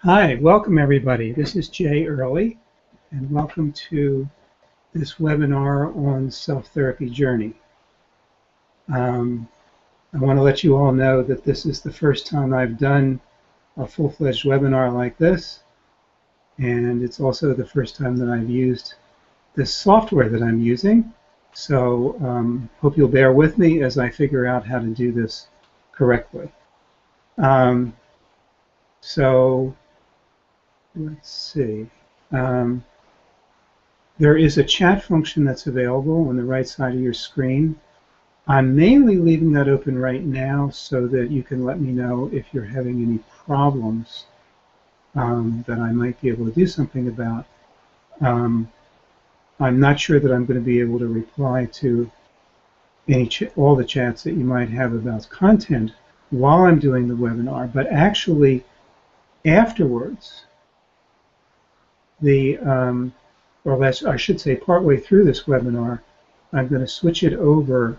Hi, welcome everybody. This is Jay Early, and welcome to this webinar on self-therapy journey. I want to let you all know that this is the first time I've done a full-fledged webinar like this, and it's also the first time that I've used this software that I'm using. So hope you'll bear with me as I figure out how to do this correctly. So let's see. There is a chat function that's available on the right side of your screen. I'm mainly leaving that open right now so that you can let me know if you're having any problems that I might be able to do something about. I'm not sure that I'm going to be able to reply to all the chats that you might have about content while I'm doing the webinar, but actually afterwards, I should say partway through this webinar, I'm going to switch it over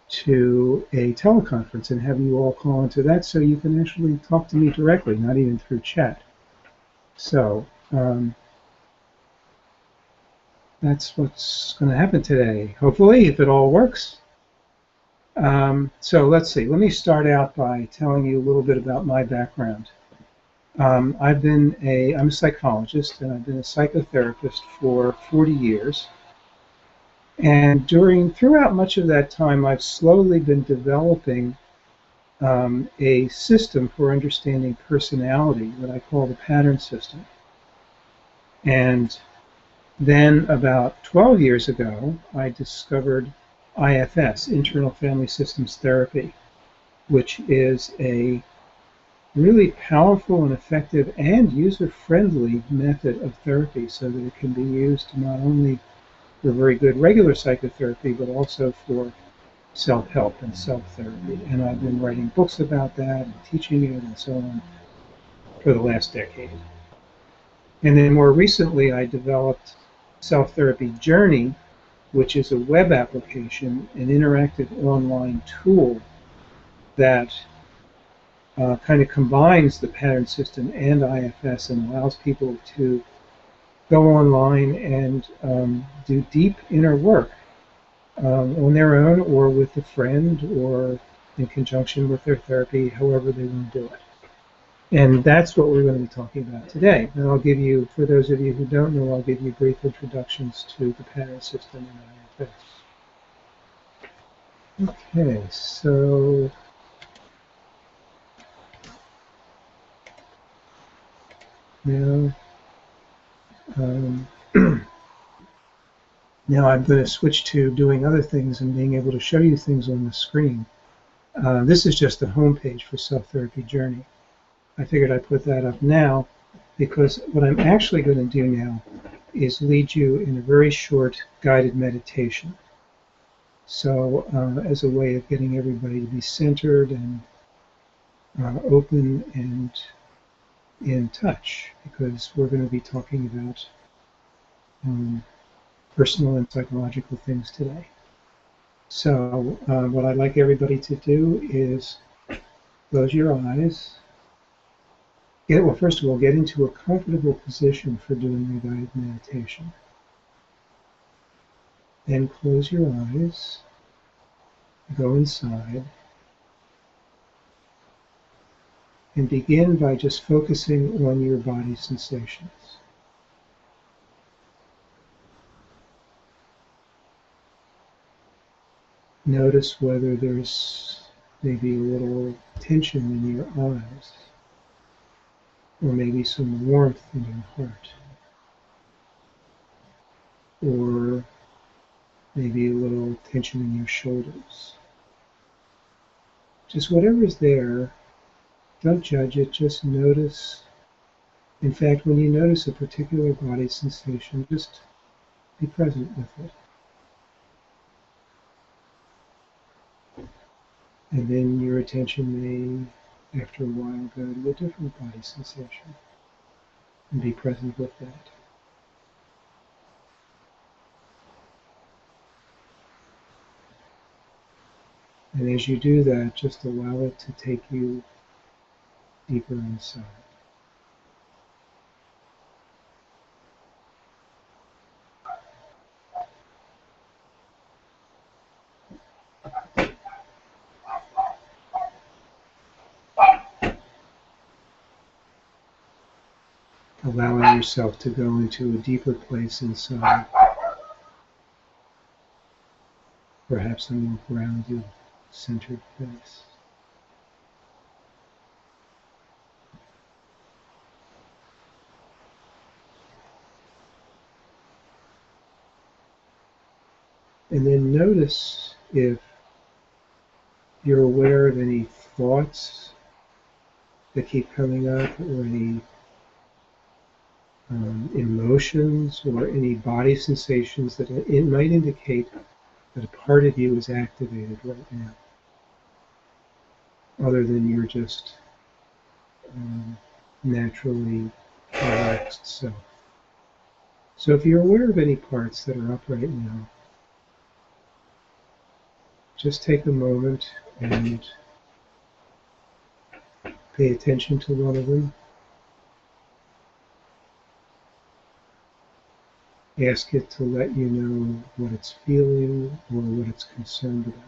to a teleconference and have you all call into that so you can actually talk to me directly, not even through chat. So that's what's going to happen today, hopefully, if it all works. So let's see. Let me start out by telling you a little bit about my background. I'm a psychologist, and I've been a psychotherapist for 40 years. And throughout much of that time, I've slowly been developing a system for understanding personality that I call the pattern system. And then about 12 years ago, I discovered IFS, Internal Family Systems Therapy, which is a really powerful and effective and user-friendly method of therapy so that it can be used not only for very good regular psychotherapy, but also for self-help and self-therapy. And I've been writing books about that and teaching it and so on for the last decade. And then more recently, I developed Self-Therapy Journey, which is a web application, an interactive online tool that kind of combines the pattern system and IFS and allows people to go online and do deep inner work on their own or with a friend or in conjunction with their therapy, however they want to do it. And that's what we're going to be talking about today. And I'll give you, for those of you who don't know, I'll give you brief introductions to the pattern system and IFS. Okay, so now, now I'm going to switch to doing other things and being able to show you things on the screen. This is just the home page for Self-Therapy Journey. I figured I'd put that up now because what I'm actually going to do now is lead you in a very short guided meditation. So as a way of getting everybody to be centered and open and in touch, because we're going to be talking about personal and psychological things today. So what I'd like everybody to do is close your eyes. Well, first of all, get into a comfortable position for doing the guided meditation. Then close your eyes, go inside, and begin by just focusing on your body sensations. Notice whether there's maybe a little tension in your eyes, or maybe some warmth in your heart, or maybe a little tension in your shoulders. Just whatever is there, don't judge it, just notice. In fact, when you notice a particular body sensation, just be present with it. And then your attention may, after a while, go to a different body sensation and be present with that. And as you do that, just allow it to take you deeper inside. allowing yourself to go into a deeper place inside, perhaps a more grounded, centered place. And then notice if you're aware of any thoughts that keep coming up, or any emotions, or any body sensations that it might indicate that a part of you is activated right now, other than you're just naturally relaxed self. So if you're aware of any parts that are up right now, just take a moment and pay attention to one of them. Ask it to let you know what it's feeling or what it's concerned about.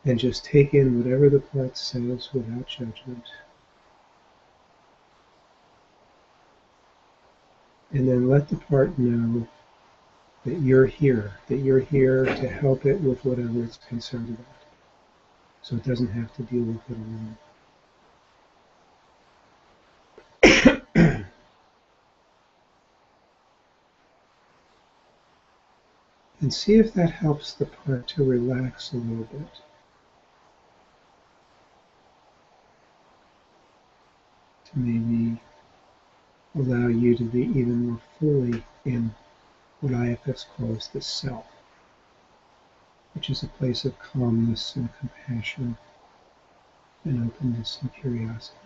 And just take in whatever the part says without judgment. And then let the part know that you're here to help it with whatever it's concerned about. So it doesn't have to deal with it alone. And see if that helps the part to relax a little bit. To maybe allow you to be even more fully in what IFS calls the self, which is a place of calmness and compassion and openness and curiosity.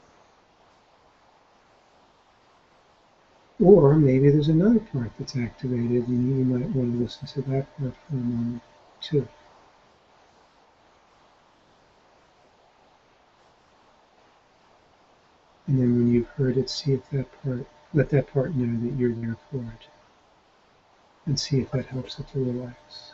Or maybe there's another part that's activated, and you might want to listen to that part for a moment too. And then when you've heard it, see if that part, let that part know that you're there for it. And see if that helps it to relax.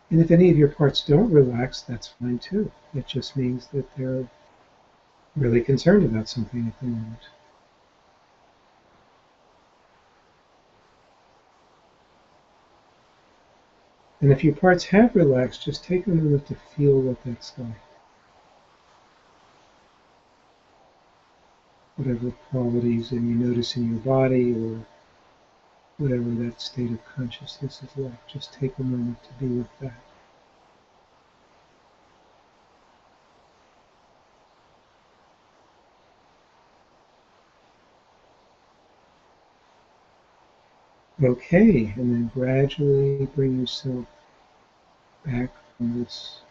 And if any of your parts don't relax, that's fine too. It just means that they're really concerned about something at the moment. And if your parts have relaxed, just take a moment to feel what that's like. Whatever qualities and you notice in your body, or whatever that state of consciousness is like, just take a moment to be with that. Okay, and then gradually bring yourself back from this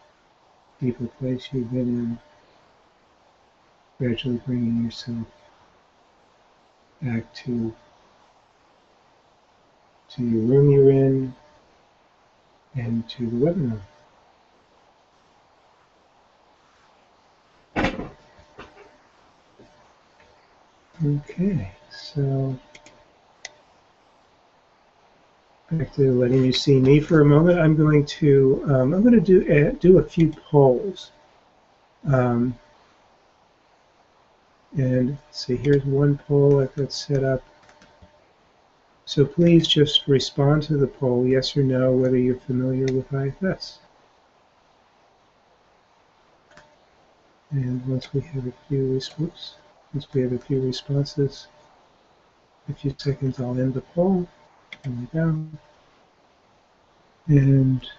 deeper place you've been in. Gradually bringing yourself back to your room you're in and to the webinar. Okay, so back to letting you see me for a moment. I'm going to do a few polls. And see, here's one poll I've got set up. So please just respond to the poll, yes or no, whether you're familiar with IFS. And once we have a few responses, a few seconds, I'll end the poll. There we go. And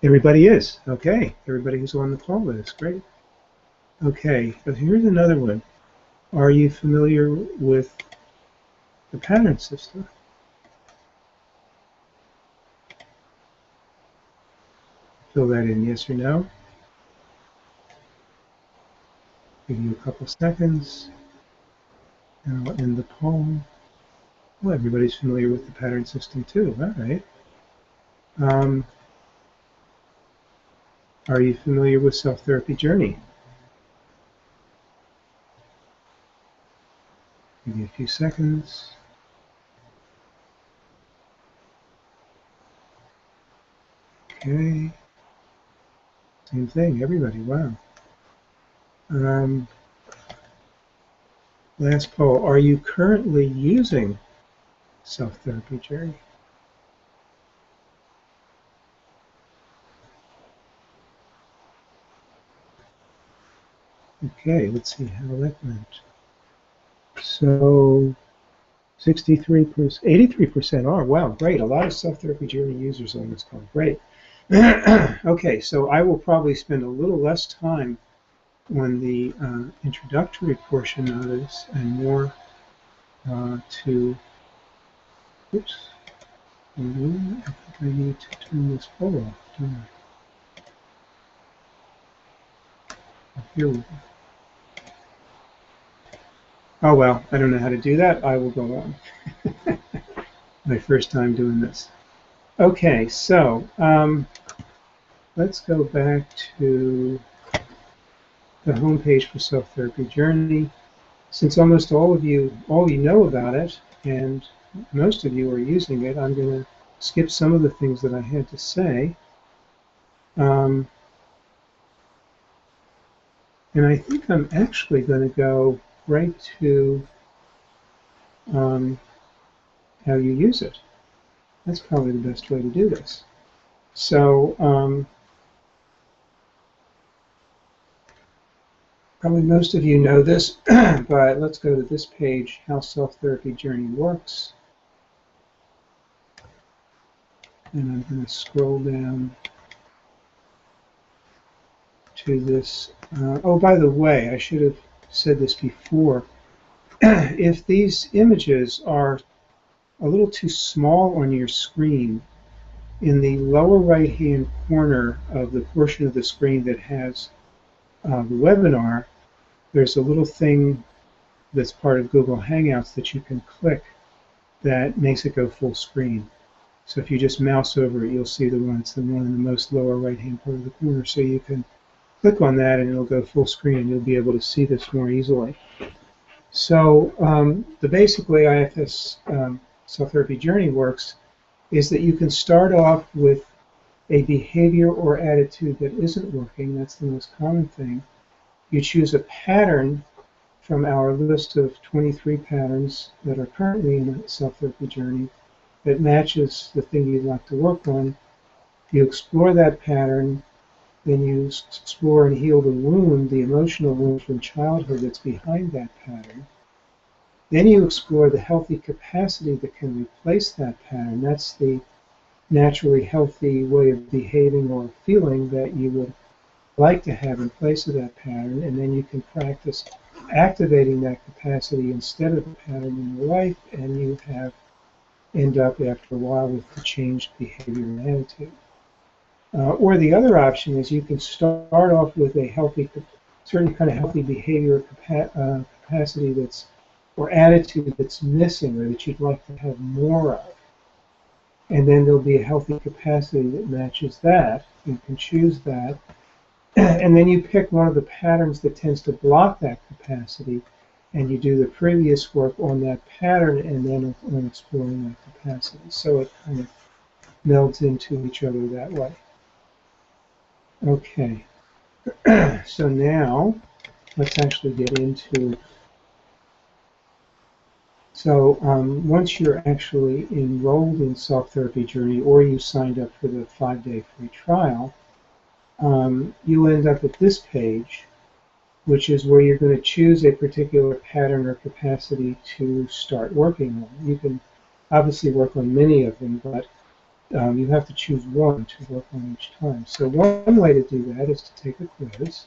everybody is. Okay, everybody who's on the poll is. Great. Okay, so here's another one. Are you familiar with the pattern system? Fill that in, yes or no. Give you a couple seconds, and I'll end the poll. Well, everybody's familiar with the pattern system too. All right. Are you familiar with self-therapy journey? few seconds. Okay. Same thing, everybody, wow. Last poll, are you currently using self-therapy journey? Okay, let's see how that went. So 63%, 83% are. Wow, great. A lot of self-therapy journey users on this call. Great. Okay, so I will probably spend a little less time on the introductory portion of this and more to, oops, I think I need to turn this poll off, don't I? Here we go. Oh well, I don't know how to do that. I will go on. My first time doing this. Okay, so let's go back to the home page for Self-Therapy Journey. Since almost all you know about it, and most of you are using it, I'm going to skip some of the things that I had to say. And I think I'm actually going to go right to how you use it. That's probably the best way to do this. So probably most of you know this, but let's go to this page, How Self-Therapy Journey Works. And I'm going to scroll down to this. Oh, by the way, I should have said this before. If these images are a little too small on your screen, in the lower right-hand corner of the portion of the screen that has the webinar, there's a little thing that's part of Google Hangouts that you can click that makes it go full screen. So if you just mouse over it, you'll see the one in the most lower right-hand part of the corner. So you can click on that and it'll go full screen and you'll be able to see this more easily. So the basic way IFS Self-Therapy Journey works is that you can start off with a behavior or attitude that isn't working. That's the most common thing. You choose a pattern from our list of 23 patterns that are currently in a self-therapy journey that matches the thing you'd like to work on. You explore that pattern, then you explore and heal the wound, the emotional wound from childhood that's behind that pattern. Then you explore the healthy capacity that can replace that pattern. That's the naturally healthy way of behaving or feeling that you would like to have in place of that pattern, and then you can practice activating that capacity instead of the pattern in your life, and you end up after a while with the changed behavior and attitude. Or the other option is you can start off with a certain kind of healthy behavior capacity or attitude that's missing or that you'd like to have more of. And then there'll be a healthy capacity that matches that. You can choose that. And then you pick one of the patterns that tends to block that capacity, and you do the previous work on that pattern and then on exploring that capacity. So it kind of melds into each other that way. Okay, so now let's actually get into. So once you're actually enrolled in Self-Therapy Journey or you signed up for the 5-day free trial, you end up at this page, which is where you're going to choose a particular pattern or capacity to start working on. You can obviously work on many of them, but you have to choose one to work on each time. So one way to do that is to take a quiz.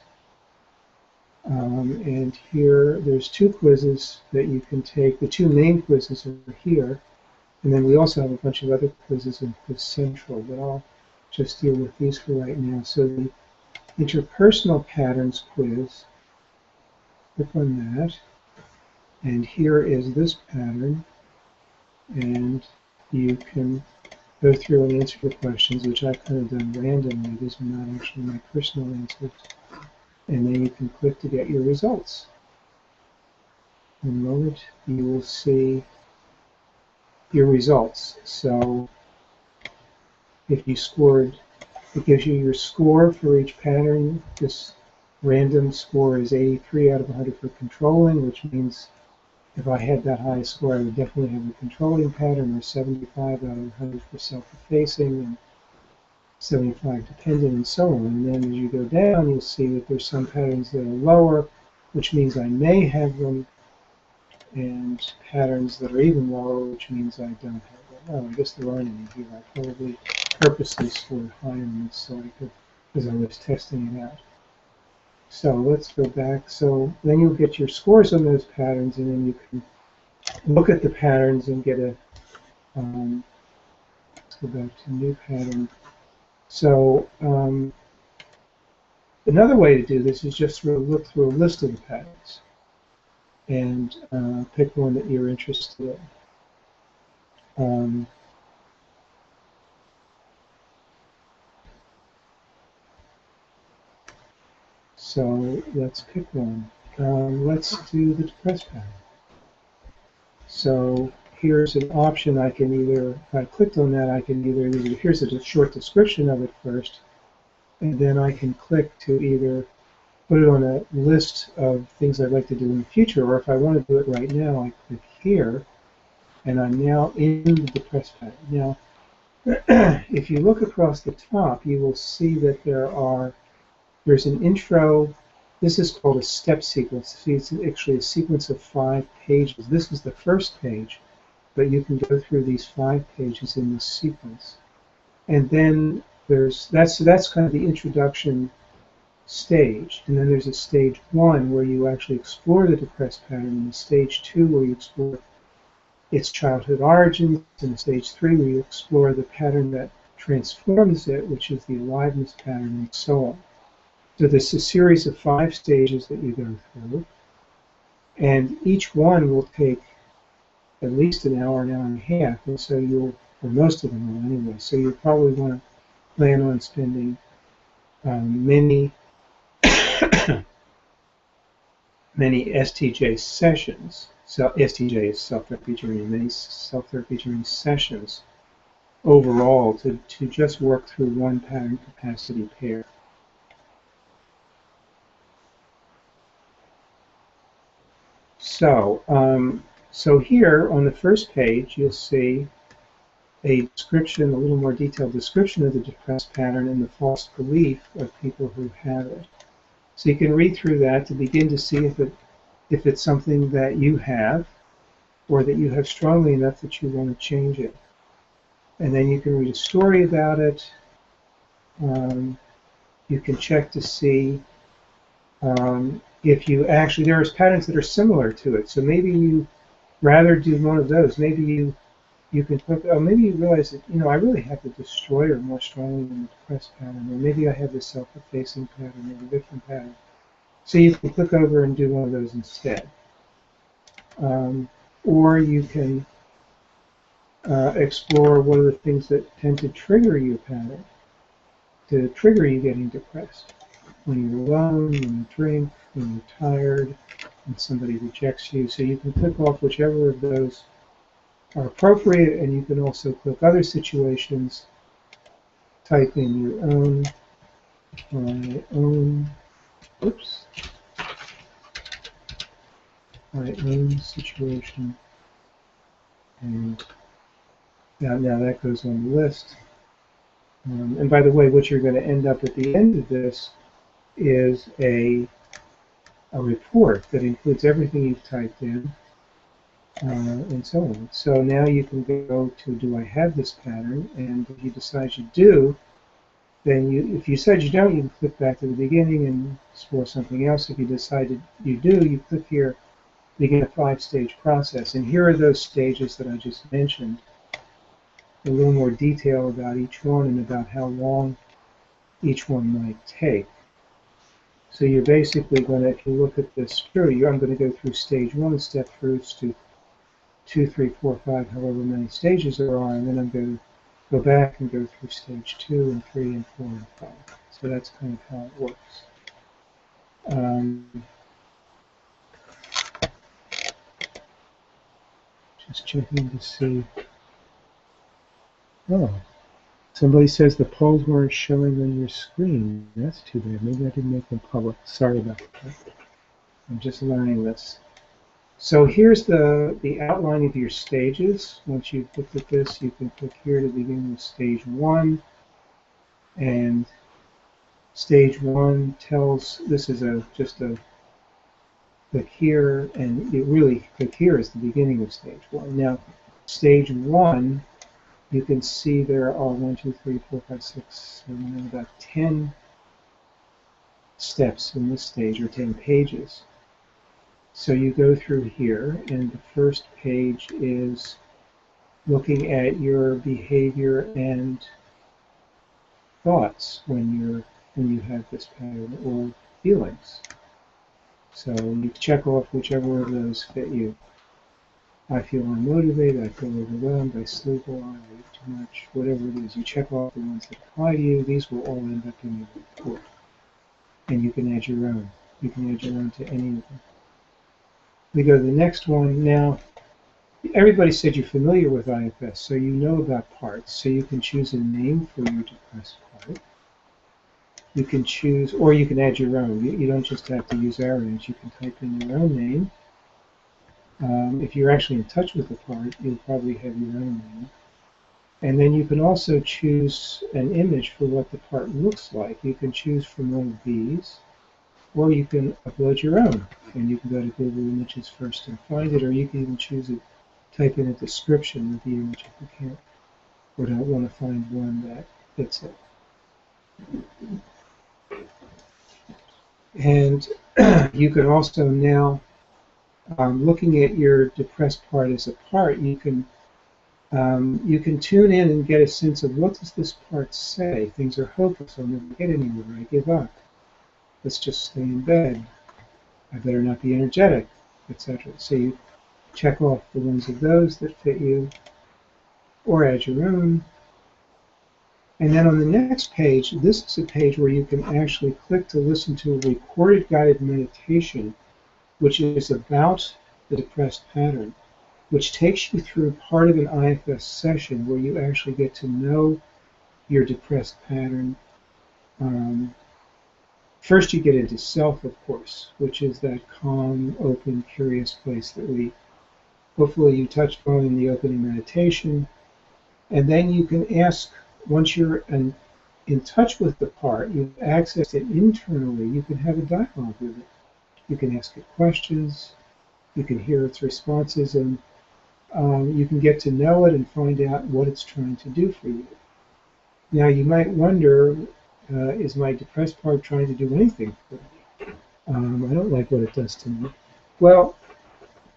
And here, there's 2 quizzes that you can take. The 2 main quizzes are here. And then we also have a bunch of other quizzes in Quiz Central, but I'll just deal with these for right now. So the Interpersonal Patterns quiz, click on that. And here is this pattern. And you can go through and answer the questions, which I've kind of done randomly. These are not actually my personal answers. And then you can click to get your results. in a moment, you will see your results. So if you scored, it gives you your score for each pattern. This random score is 83 out of 100 for controlling, which means if I had that high score, I would definitely have a controlling pattern, or 75 out of 100 for self-effacing, and 75 dependent, and so on. And then as you go down, you'll see that there's some patterns that are lower, which means I may have them, and patterns that are even lower, which means I don't have them. Oh, I guess there aren't any here. I probably purposely scored higher on this so I could, because I was testing it out. So let's go back. So then you'll get your scores on those patterns, and then you can look at the patterns and get a, let's go back to new pattern. So another way to do this is just to look through a list of the patterns and pick one that you're interested in. So let's pick one. Let's do the depressed pattern. So here's an option. I can either, if I clicked on that, I can either, here's a short description of it first, and then I can click to either put it on a list of things I'd like to do in the future, or if I want to do it right now, I click here, and I'm now in the depressed pattern. Now, if you look across the top, you will see that there's an intro. This is called a step sequence. See, it's actually a sequence of 5 pages. This is the first page, but you can go through these 5 pages in this sequence. And then that's kind of the introduction stage. And then there's a stage 1 where you actually explore the depressed pattern, and a stage 2 where you explore its childhood origins, and a stage 3 where you explore the pattern that transforms it, which is the aliveness pattern, and so on. So there's a series of 5 stages that you go through, and each one will take at least an hour and a half, and so or most of them will anyway, so you'll probably want to plan on spending many many STJ sessions. So STJ is self-therapy journey, many self-therapy journey sessions overall to just work through one pattern capacity pair. So here on the first page, you'll see a description, a little more detailed description of the depressed pattern and the false belief of people who have it. So you can read through that to begin to see if it's something that you have, or that you have strongly enough that you want to change it. And then you can read a story about it. You can check to see if you actually, there's patterns that are similar to it. So maybe you rather do one of those. Maybe you can click, oh, maybe you realize that, I really have the destroyer more strongly than the depressed pattern, or maybe I have the self-effacing pattern or the victim pattern. So you can click over and do one of those instead. Or you can explore what are the things that tend to trigger your pattern, to trigger you getting depressed. When you're alone, when you drink, when you're tired, when somebody rejects you. So you can click off whichever of those are appropriate, and you can also click other situations, type in your own, my own situation, and now that goes on the list. And by the way, what you're going to end up at the end of this is a report that includes everything you've typed in, and so on. So now you can go to, do I have this pattern? And if you decide you do, then if you decide you don't, you can click back to the beginning and explore something else. If you decide you do, you click here, begin a 5-stage process. And here are those stages that I just mentioned. A little more detail about each one and about how long each one might take. So you're basically going to, if you look at this through, I'm going to go through stage 1 and step through to 2, 3, 4, 5, however many stages there are, and then I'm going to go back and go through stage 2 and 3 and 4 and 5. So that's kind of how it works. Just checking to see. Oh, somebody says the polls weren't showing on your screen. That's too bad. Maybe I didn't make them public. Sorry about that. I'm just learning this. So here's the outline of your stages. Once you've looked at this, you can click here to begin with stage 1. And stage 1 tells, this is just a click here, and it really, click here is the beginning of stage 1. Now, stage 1, you can see there are 1, 2, 3, 4, 5, 6, 7, about 10 steps in this stage, or 10 pages. So you go through here, and the first page is looking at your behavior and thoughts when you have this pattern, or feelings. So you check off whichever of those fit you. I feel unmotivated, I feel overwhelmed, I sleep a lot, I eat too much, whatever it is. You check off the ones that apply to you. These will all end up in your report. And you can add your own. You can add your own to any of them. We go to the next one. Now, everybody said you're familiar with IFS, so you know about parts. So you can choose a name for your depressed part. You can choose, or you can add your own. You don't just have to use our names. You can type in your own name. If you're actually in touch with the part, you'll probably have your own name. And then you can also choose an image for what the part looks like. You can choose from one of these, or you can upload your own. And you can go to Google Images first and find it, or you can even choose it, type in a description of the image if you can't, or don't want to find one that fits it. And you can also now, looking at your depressed part as a part, you can tune in and get a sense of, what does this part say? Things are hopeless. I'll never get anywhere. I give up. Let's just stay in bed. I better not be energetic, etc. So you check off the ones of those that fit you, or add your own. And then on the next page, this is a page where you can actually click to listen to a recorded guided meditation, which is about the depressed pattern, which takes you through part of an IFS session where you actually get to know your depressed pattern. First, you get into self, of course, which is that calm, open, curious place that hopefully you touched on in the opening meditation. And then you can ask, once you're in touch with the part, you've accessed it internally, you can have a dialogue with it. You can ask it questions, you can hear its responses, and you can get to know it and find out what it's trying to do for you. Now, you might wonder, is my depressed part trying to do anything for me? I don't like what it does to me. Well,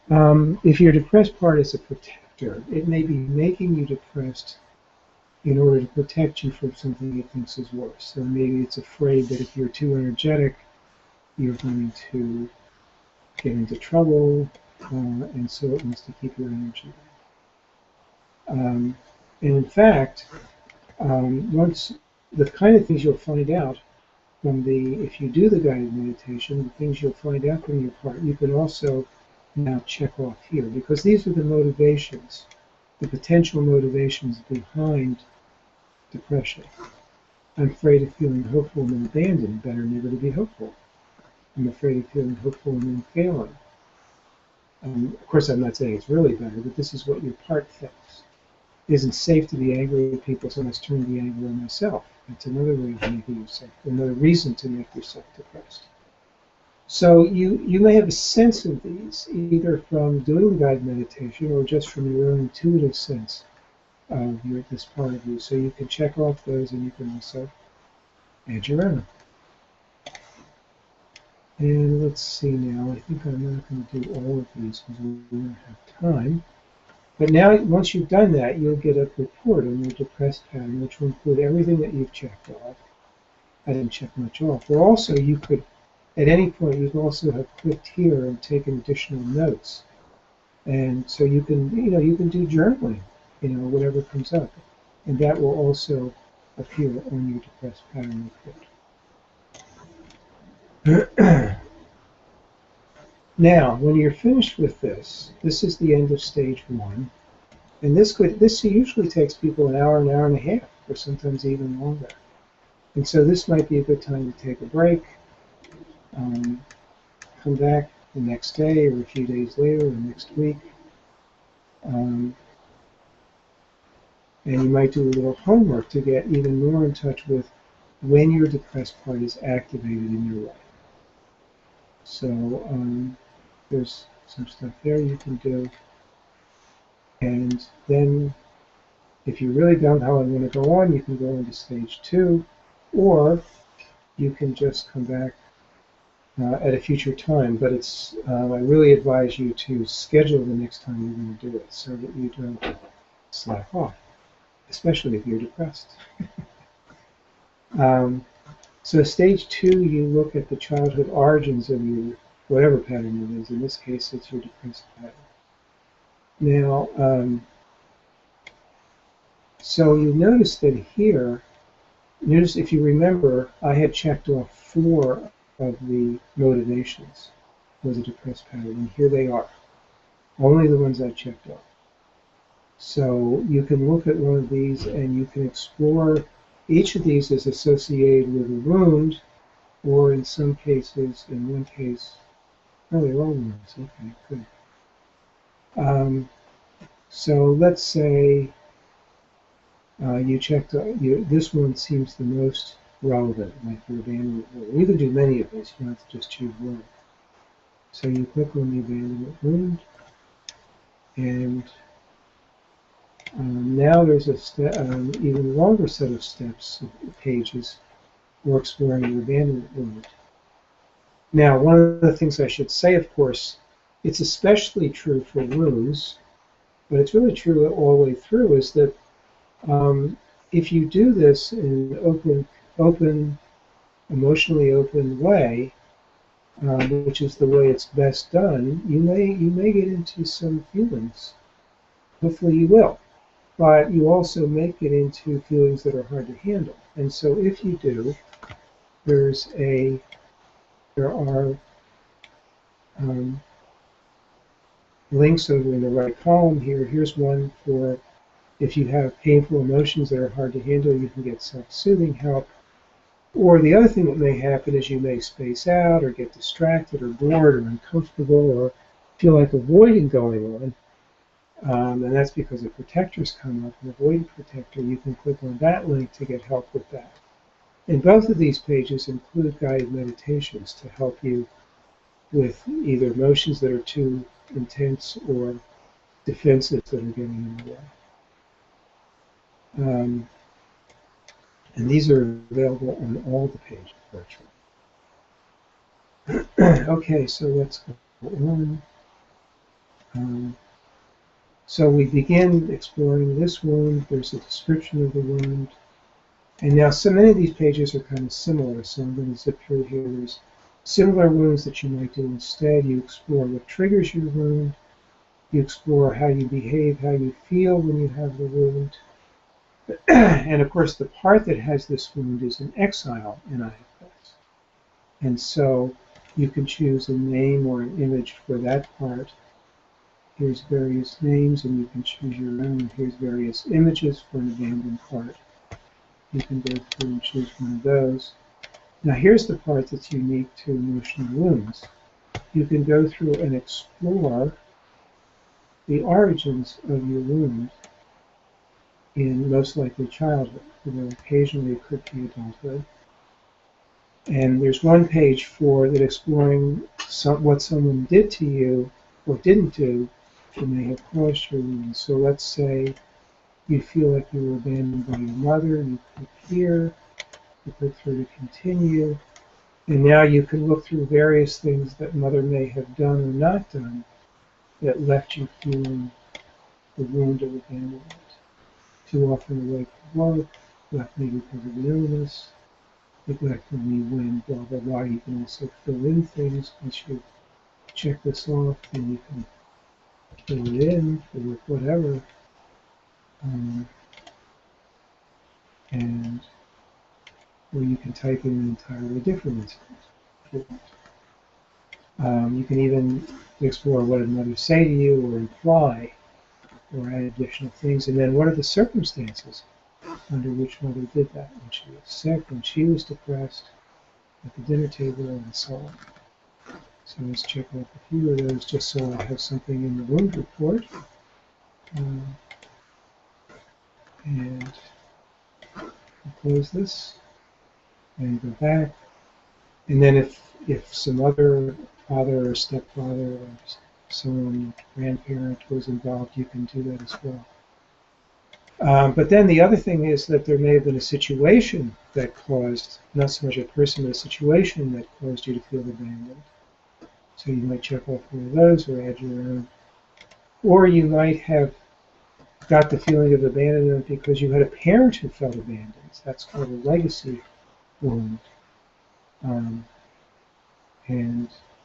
if your depressed part is a protector, it may be making you depressed in order to protect you from something it thinks is worse. So maybe it's afraid that if you're too energetic, you're going to get into trouble, and so it wants to keep your energy down. And in fact, once the kind of things you'll find out from if you do the guided meditation, the things you'll find out from your part, you can also now check off here, because these are the motivations, the potential motivations behind depression. I'm afraid of feeling hopeful and then abandoned. Better never to be hopeful. I'm afraid of feeling hopeful and then failing. Of course, I'm not saying it's really better, but this is what your part thinks. It isn't safe to be angry at people, so I must turn the anger on myself. That's another way of making yourself, another reason to make yourself depressed. So you may have a sense of these, either from doing the guided meditation or just from your own intuitive sense of this part of you. So you can check off those, and you can also add your own. And let's see now, I think I'm not going to do all of these because we don't have time. But now, once you've done that, you'll get a report on your depressed pattern, which will include everything that you've checked off. I didn't check much off. But also, you could, at any point, you can also have clicked here and taken additional notes. And so you can do journaling, whatever comes up. And that will also appear on your depressed pattern report. Now, when you're finished with this is the end of stage 1. And this usually takes people an hour and a half, or sometimes even longer. And so this might be a good time to take a break, um, come back the next day or a few days later or next week. Um, and you might do a little homework to get even more in touch with when your depressed part is activated in your life. So there's some stuff there you can do. And then if you really don't know how I'm going to go on, you can go into stage 2, or you can just come back at a future time. But it's I really advise you to schedule the next time you're going to do it so that you don't slack off, especially if you're depressed. So stage 2, you look at the childhood origins of your whatever pattern it is. In this case, it's your depressed pattern. Now, so you notice that here, notice if you remember, I had checked off 4 of the motivations for the depressed pattern, and here they are. Only the ones I checked off. So you can look at one of these and you can explore. Each of these is associated with a wound, or in some cases, in one case, oh, they're all wounds. Okay, good. So let's say you checked, this one seems the most relevant, like your abandonment wound. You can do many of these, you don't have to just choose one. So you click on the abandonment wound, and now there's a even longer set of steps, pages, for exploring your abandonment wound. Now, one of the things I should say, of course, it's especially true for wounds, but it's really true all the way through, is that if you do this in an open, emotionally open way, which is the way it's best done, you may get into some feelings. Hopefully you will. But you also may get into feelings that are hard to handle. And so if you do, there are links over in the right column here. Here's one for if you have painful emotions that are hard to handle, you can get self-soothing help. Or the other thing that may happen is you may space out or get distracted or bored or uncomfortable or feel like avoiding going on. And that's because a protector's come up, an avoidant protector. You can click on that link to get help with that. And both of these pages include guided meditations to help you with either emotions that are too intense or defenses that are getting in the way. And these are available on all the pages virtually. Okay, so let's go on. So we begin exploring this wound. There's a description of the wound. And now so many of these pages are kind of similar, so I'm going to zip through here. There's similar wounds that you might do instead. You explore what triggers your wound. You explore how you behave, how you feel when you have the wound. And of course, the part that has this wound is in exile in IFS. And so you can choose a name or an image for that part. Here's various names, and you can choose your own. Here's various images for an abandoned part. You can go through and choose one of those. Now here's the part that's unique to emotional wounds. You can go through and explore the origins of your wound in most likely childhood, although occasionally it could be adulthood. And there's one page for that exploring what someone did to you or didn't do that may have caused your wound. So let's say you feel like you were abandoned by your mother, you click here, you click through to continue, and now you can look through various things that mother may have done or not done that left you feeling the wound of abandonment. Too often away from work, left me because of illness, neglected me when, blah, blah, blah. You can also fill in things. Once you check this off, then you can fill it in or whatever. And or you can type in an entirely different instance. You can even explore what did mother say to you or imply or add additional things. And then what are the circumstances under which mother did that? When she was sick, when she was depressed, at the dinner table, and so on. So let's check off a few of those just so I have something in the wound report. And I'll close this and go back. And then if some other father or stepfather or someone, grandparent was involved, you can do that as well. But then the other thing is that there may have been a situation that caused, not so much a person, but a situation that caused you to feel abandoned. So you might check off one of those or add your own. Or you might have got the feeling of abandonment because you had a parent who felt abandoned. That's called a legacy wound.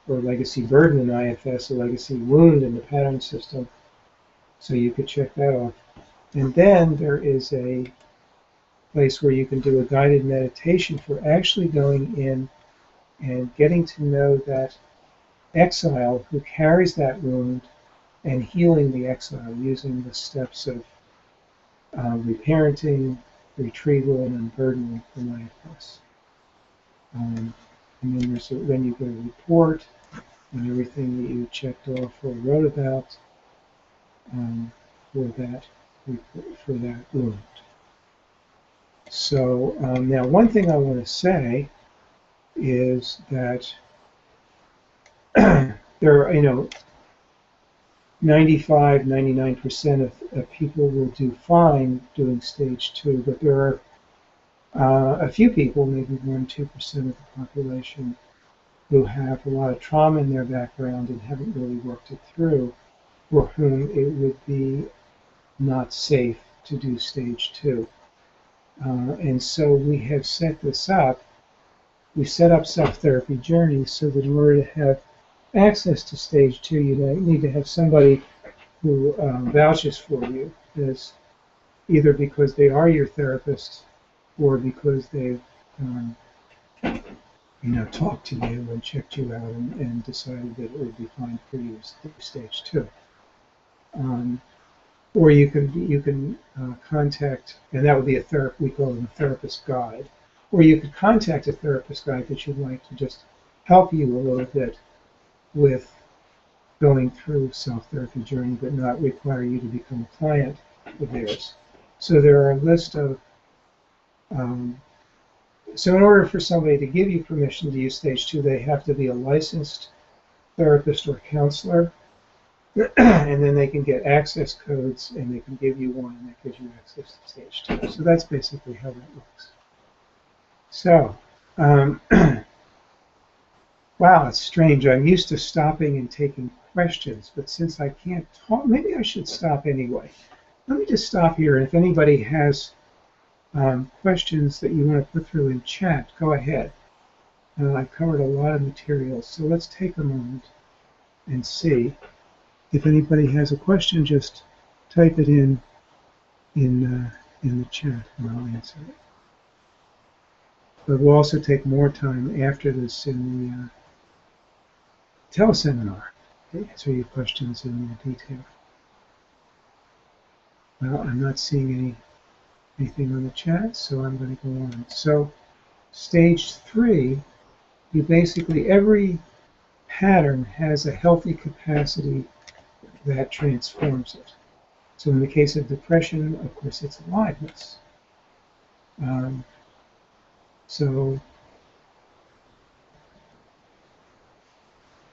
Or legacy burden in IFS, a legacy wound in the pattern system. So you could check that off. And then there is a place where you can do a guided meditation for actually going in and getting to know that exile who carries that wound and healing the exile using the steps of reparenting, retrieval, and unburdening from IFS. And then you get a report and everything that you checked off or wrote about for that wound. So now one thing I want to say is that there are, 95, 99% of people will do fine doing stage 2, but there are a few people, maybe 1-2% of the population, who have a lot of trauma in their background and haven't really worked it through, for whom it would be not safe to do stage 2. And so we have set this up. We set up self-therapy journeys so that in order to have access to stage 2, you need to have somebody who vouches for you, as either because they are your therapist or because they've talked to you and checked you out and decided that it would be fine for you to do stage 2. Or you can contact, and that would be we call them a therapist guide, or you could contact a therapist guide that you'd like to just help you a little bit with going through self-therapy journey, but not require you to become a client of theirs. So there are a list of, so in order for somebody to give you permission to use stage 2, they have to be a licensed therapist or counselor, and then they can get access codes, and they can give you one, and that gives you access to stage 2. So that's basically how that works. So, wow, it's strange. I'm used to stopping and taking questions, but since I can't talk, maybe I should stop anyway. Let me just stop here. If anybody has questions that you want to put through in chat, go ahead. I've covered a lot of material, so let's take a moment and see. If anybody has a question, just type it in the chat, and I'll answer it. But we'll also take more time after this in the teleseminar to answer your questions in more detail. Well, I'm not seeing anything on the chat, so I'm going to go on. So, stage 3, you basically, every pattern has a healthy capacity that transforms it. So in the case of depression, of course, it's aliveness. So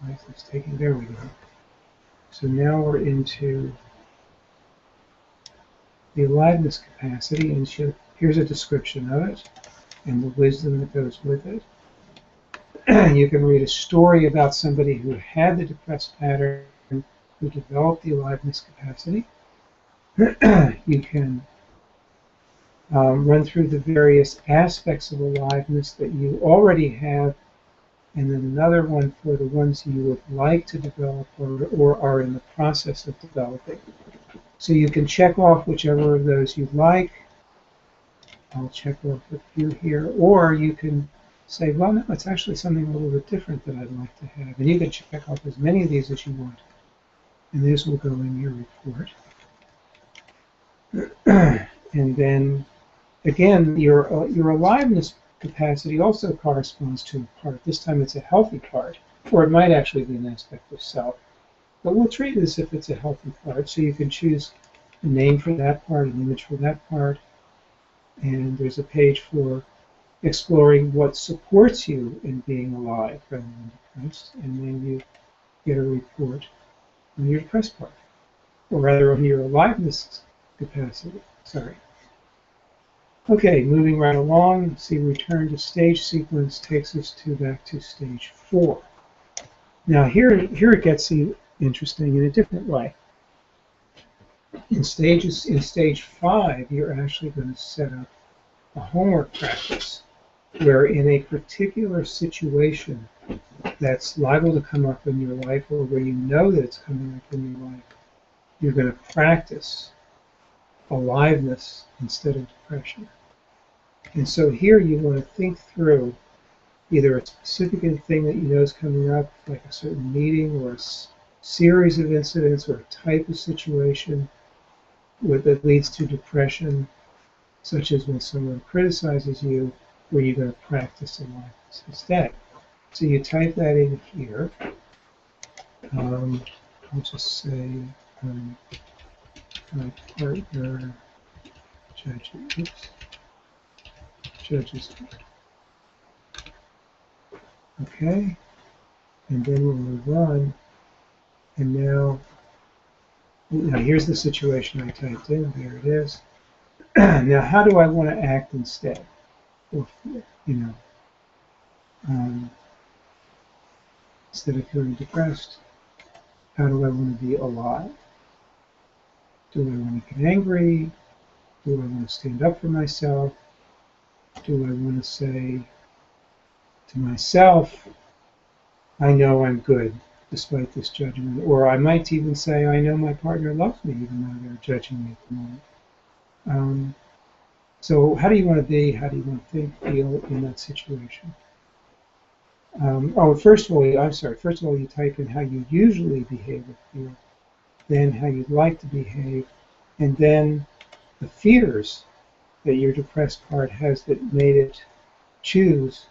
life is taking, there we go. So now we're into the aliveness capacity, and here's a description of it and the wisdom that goes with it. You can read a story about somebody who had the depressed pattern, who developed the aliveness capacity. You can run through the various aspects of aliveness that you already have, and then another one for the ones you would like to develop or are in the process of developing. So you can check off whichever of those you'd like. I'll check off a few here, or you can say, well, no, it's actually something a little bit different that I'd like to have. And you can check off as many of these as you want. And this will go in your report. And then, again, your aliveness capacity also corresponds to a part. This time it's a healthy part, or it might actually be an aspect of self. But we'll treat it as if it's a healthy part. So you can choose a name for that part, an image for that part. And there's a page for exploring what supports you in being alive rather than depressed. And then you get a report on your depressed part, or rather on your aliveness capacity. Sorry. Okay, moving right along, see return to stage sequence takes us back to stage 4. Now here it gets interesting in a different way. In stage 5, you're actually going to set up a homework practice where in a particular situation that's liable to come up in your life, or where you know that it's coming up in your life, you're going to practice aliveness instead of depression. And so here you want to think through either a specific thing that you know is coming up, like a certain meeting or a series of incidents or a type of situation that leads to depression, such as when someone criticizes you, where you're going to practice aliveness instead. So you type that in here. I'll just say my partner judges me. Okay, and then we'll move on. And now here's the situation I typed in. There it is. Now, how do I want to act instead? Or, instead of feeling depressed, how do I want to be alive? Do I want to get angry? Do I want to stand up for myself? Do I want to say to myself, I know I'm good despite this judgment? Or I might even say, I know my partner loves me even though they're judging me at the moment. So how do you want to be? How do you want to think, feel in that situation? First of all, you type in how you usually behave or feel, then how you'd like to behave, and then the fears that your depressed part has that made it choose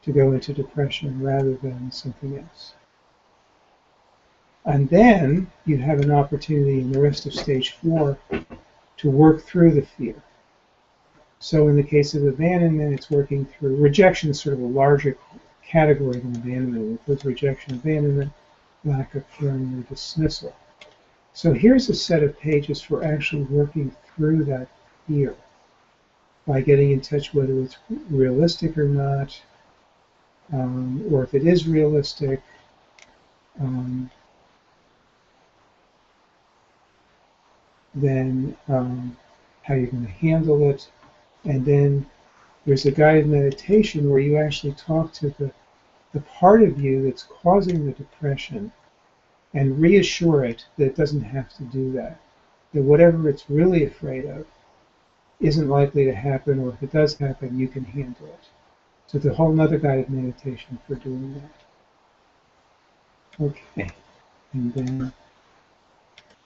to go into depression rather than something else. And then you have an opportunity in the rest of stage 4 to work through the fear. So in the case of abandonment, it's working through rejection is sort of a larger category than abandonment. It includes rejection, abandonment, lack of caring, or dismissal. So here's a set of pages for actually working through that fear by getting in touch whether it's realistic or not, or if it is realistic, then how you're going to handle it. And then there's a guided meditation where you actually talk to the part of you that's causing the depression and reassure it that it doesn't have to do that. That whatever it's really afraid of isn't likely to happen, or if it does happen, you can handle it. So it's a whole other guided meditation for doing that. Okay. And then,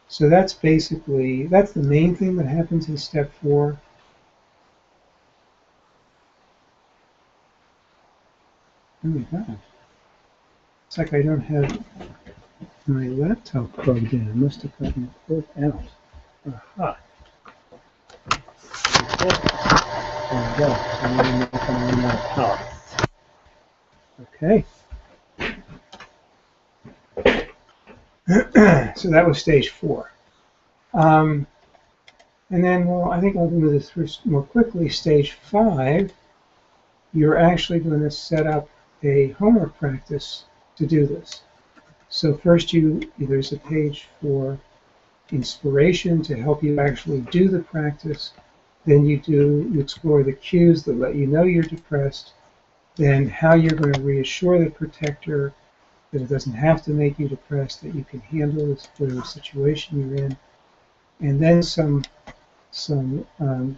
so that's the main thing that happens in step 4. Oh my God. It's like I don't have my laptop plugged in. I must have gotten it plugged out. Aha. There we go. So now I'm not going to run out of power. Okay. So that was stage 4. And then, well, I think I'll do this more quickly. Stage 5, you're actually going to set up a homework practice to do this. So first there's a page for inspiration to help you actually do the practice. Then you explore the cues that let you know you're depressed. Then how you're going to reassure the protector that it doesn't have to make you depressed, that you can handle whatever situation you're in. And then some some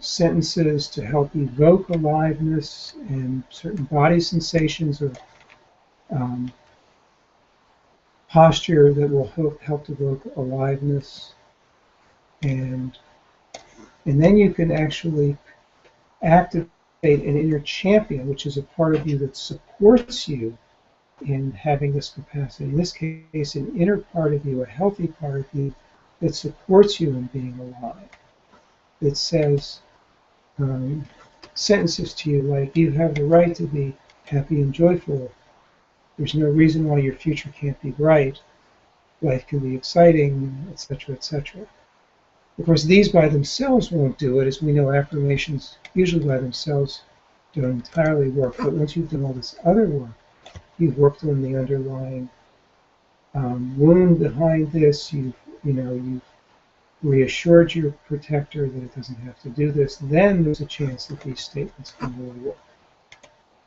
sentences to help evoke aliveness and certain body sensations or um, posture that will help evoke aliveness. And then you can actually activate an inner champion, which is a part of you that supports you in having this capacity. In this case, an inner part of you, a healthy part of you that supports you in being alive. That says sentences to you like, you have the right to be happy and joyful. There's no reason why your future can't be bright. Life can be exciting, etc., etc. Of course, these by themselves won't do it. As we know, affirmations usually by themselves don't entirely work. But once you've done all this other work, you've worked on the underlying wound behind this. You've reassured your protector that it doesn't have to do this. Then there's a chance that these statements can really work.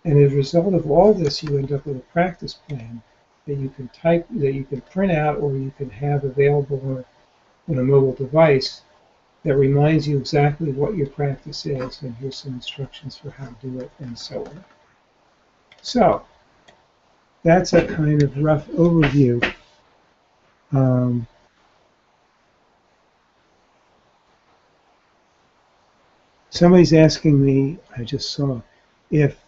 And as a result of all this, you end up with a practice plan that you can type, that you can print out, or you can have available on a mobile device that reminds you exactly what your practice is, and here's some instructions for how to do it, and so on. So that's a kind of rough overview. Somebody's asking me, I just saw, if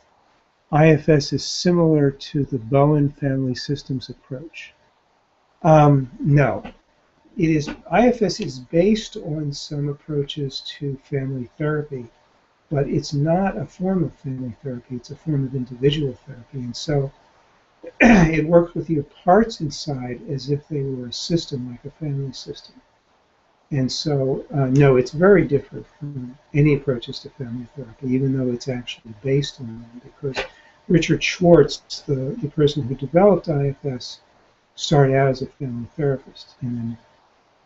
IFS is similar to the Bowen family systems approach. No. It is, IFS is based on some approaches to family therapy, but it's not a form of family therapy, it's a form of individual therapy. And so it works with your parts inside as if they were a system, like a family system. And so, no, it's very different from any approaches to family therapy, even though it's actually based on them, because Richard Schwartz, the person who developed IFS, started out as a family therapist. And then,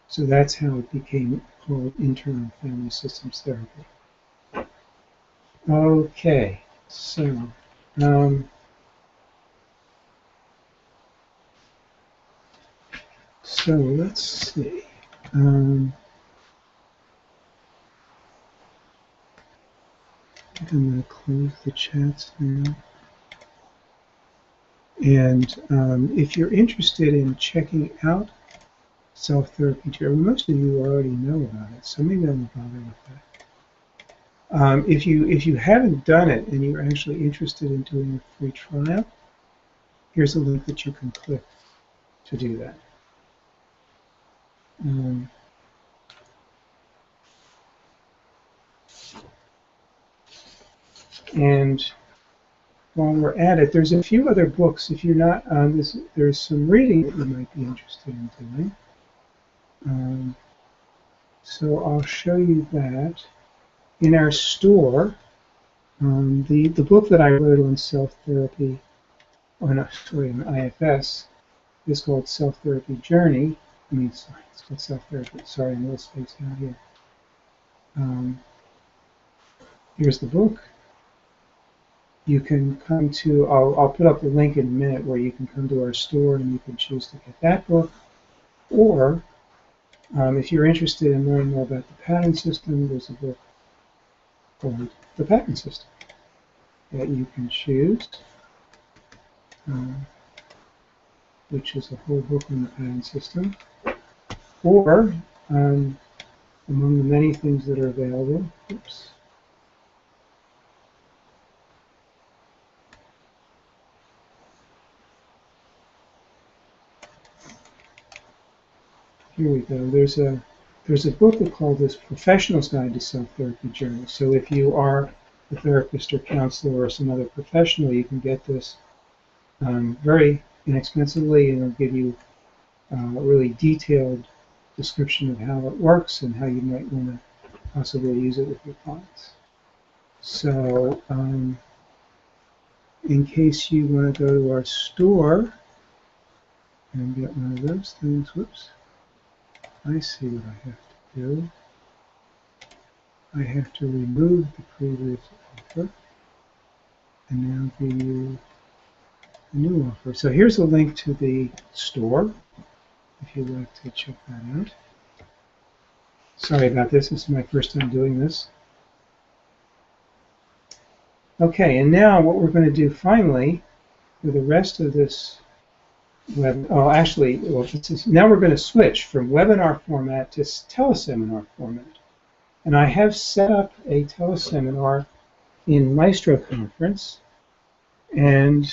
so that's how it became called internal family systems therapy. Okay, so let's see. I'm going to close the chats now. And if you're interested in checking out self-therapy journey, most of you already know about it, so maybe I won't bother with that. If you haven't done it and you're actually interested in doing a free trial, here's a link that you can click to do that. And while we're at it, there's a few other books. If you're not on this, there's some reading that you might be interested in doing. So I'll show you that. In our store, the book that I wrote on self-therapy, on IFS, is called Self-Therapy Journey. It's called Self-Therapy. Sorry, I'm a little spaced out here. Here's the book. You can come to, I'll put up the link in a minute where you can come to our store and you can choose to get that book. Or if you're interested in learning more about the pattern system, there's a book called The Pattern System that you can choose, which is a whole book on the pattern system. Or among the many things that are available, oops. Here we go. There's a book called this Professional's Guide to Self-Therapy Journey. So if you are a therapist or counselor or some other professional, you can get this very inexpensively, and it'll give you a really detailed description of how it works and how you might want to possibly use it with your clients. So in case you want to go to our store and get one of those things, whoops. I see what I have to do. I have to remove the previous offer and now give you a new offer. So here's a link to the store if you'd like to check that out. Sorry about this. This is my first time doing this. Okay, and now what we're going to do finally for the rest of this now we're going to switch from webinar format to teleseminar format. And I have set up a teleseminar in Maestro Conference, and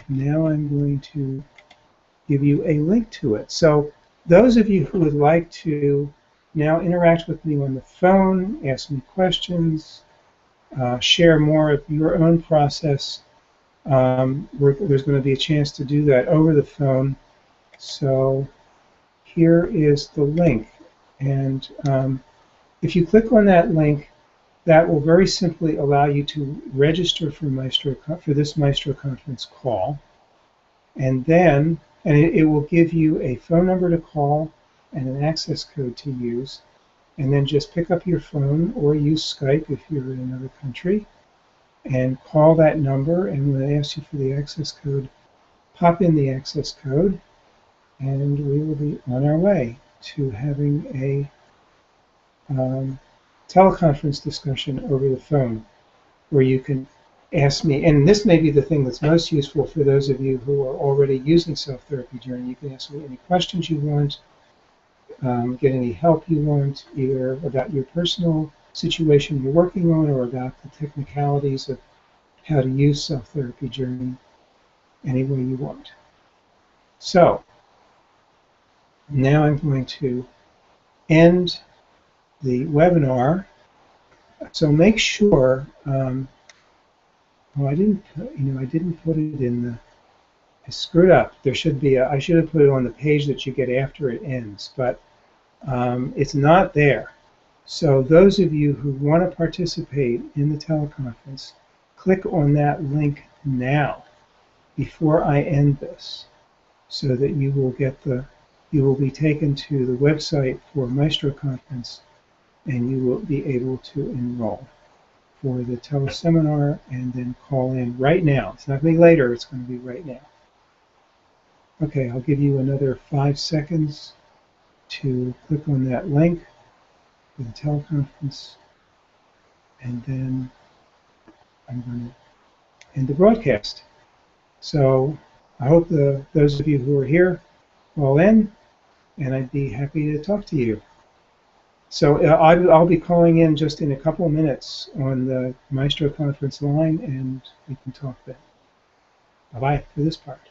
now I'm going to give you a link to it. So those of you who would like to now interact with me on the phone, ask me questions, share more of your own process, there's going to be a chance to do that over the phone. So here is the link. And if you click on that link, that will very simply allow you to register for this Maestro Conference call. And then it will give you a phone number to call and an access code to use. And then just pick up your phone or use Skype if you're in another country and call that number. And when it asks you for the access code, pop in the access code, and we will be on our way to having a teleconference discussion over the phone where you can ask me, and this may be the thing that's most useful for those of you who are already using Self-Therapy Journey. You can ask me any questions you want, get any help you want, either about your personal situation you're working on or about the technicalities of how to use Self-Therapy Journey any way you want. So now I'm going to end the webinar. So make sure, I didn't put it in the, I screwed up. There should be I should have put it on the page that you get after it ends, but it's not there. So those of you who want to participate in the teleconference, click on that link now before I end this, so that you will be taken to the website for Maestro Conference, and you will be able to enroll for the teleseminar and then call in right now. It's not going to be later, it's going to be right now. Okay, I'll give you another 5 seconds to click on that link for the teleconference, and then I'm going to end the broadcast. So I hope those of you who are here call in, and I'd be happy to talk to you. So I'll be calling in just in a couple of minutes on the Maestro Conference line, and we can talk then. Bye-bye for this part.